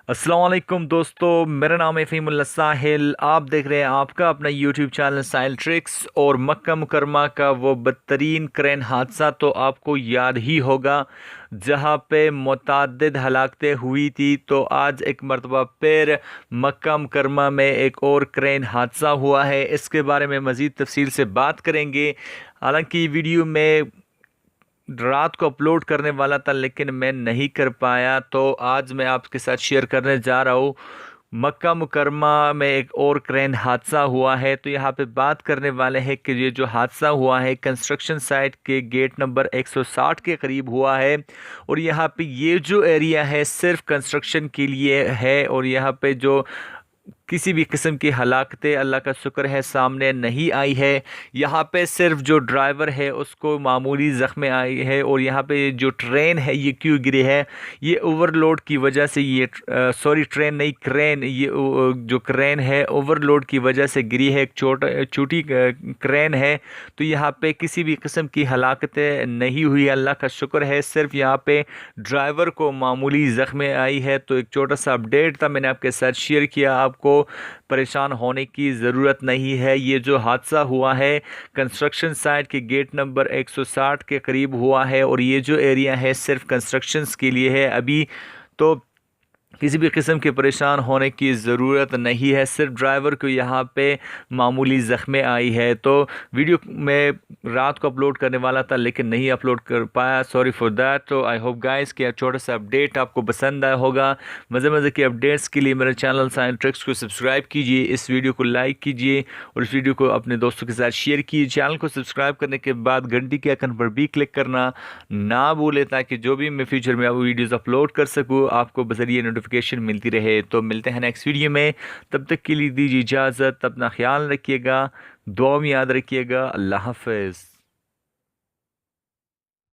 अस्सलाम वालेकुम दोस्तों, मेरा नाम है फ़हीमुल्लाह साहिल। आप देख रहे हैं आपका अपना यूट्यूब चैनल साहिल ट्रिक्स। और मक्का मुकरमा का वो बदतरीन क्रेन हादसा तो आपको याद ही होगा, जहां पे मुतअद्दिद हलाकतें हुई थी। तो आज एक मरतबा फिर मक्का मुकरमा में एक और क्रेन हादसा हुआ है। इसके बारे में मज़ीद तफसील से बात करेंगे। हालांकि वीडियो में रात को अपलोड करने वाला था, लेकिन मैं नहीं कर पाया, तो आज मैं आपके साथ शेयर करने जा रहा हूँ। मक्का मुकरमा में एक और क्रेन हादसा हुआ है। तो यहाँ पे बात करने वाले हैं कि ये जो हादसा हुआ है कंस्ट्रक्शन साइट के गेट नंबर 160 के करीब हुआ है। और यहाँ पे ये जो एरिया है सिर्फ कंस्ट्रक्शन के लिए है। और यहाँ पे जो किसी भी किस्म की हलाकतें अल्लाह का शुक्र है सामने नहीं आई है। यहाँ पे सिर्फ जो ड्राइवर है उसको मामूली ज़ख्म आई है। और यहाँ पे जो ट्रेन है ये क्यों गिरी है, ये ओवरलोड की वजह से, ये सॉरी ट्रेन नहीं क्रेन, ये जो क्रेन है ओवरलोड की वजह से गिरी है। एक छोटी क्रेन है। तो यहाँ पे किसी भी किस्म की हलाकतें नहीं हुई, अल्लाह का शुक्र है। सिर्फ यहाँ पे ड्राइवर को मामूली ज़ख्म आई है। तो एक छोटा सा अपडेट था, मैंने आपके साथ शेयर किया। आपको परेशान होने की ज़रूरत नहीं है। ये जो हादसा हुआ है कंस्ट्रक्शन साइट के गेट नंबर 160 के करीब हुआ है। और ये जो एरिया है सिर्फ कंस्ट्रक्शंस के लिए है अभी। तो किसी भी किस्म के परेशान होने की ज़रूरत नहीं है। सिर्फ ड्राइवर को यहाँ पे मामूली ज़ख्में आई है। तो वीडियो मैं रात को अपलोड करने वाला था, लेकिन नहीं अपलोड कर पाया, सॉरी फॉर दैट। तो आई होप गाइस कि छोटा सा अपडेट आपको पसंद आया होगा। मज़े मज़े के अपडेट्स के लिए मेरे चैनल साइंस ट्रिक्स को सब्सक्राइब कीजिए, इस वीडियो को लाइक कीजिए और इस वीडियो को अपने दोस्तों के साथ शेयर कीजिए। चैनल को सब्सक्राइब करने के बाद घंटी के आइकन पर भी क्लिक करना ना भूलें, ताकि जो भी मैं फ्यूचर में वीडियोज़ अपलोड कर सकूँ आपको बज़रिए नोटिफिकेशन मिलती रहे। तो मिलते हैं नेक्स्ट वीडियो में, तब तक के लिए दीजिए इजाज़त। अपना ख्याल रखिएगा, दुआ में याद रखिएगा। अल्लाह हाफ़िज़।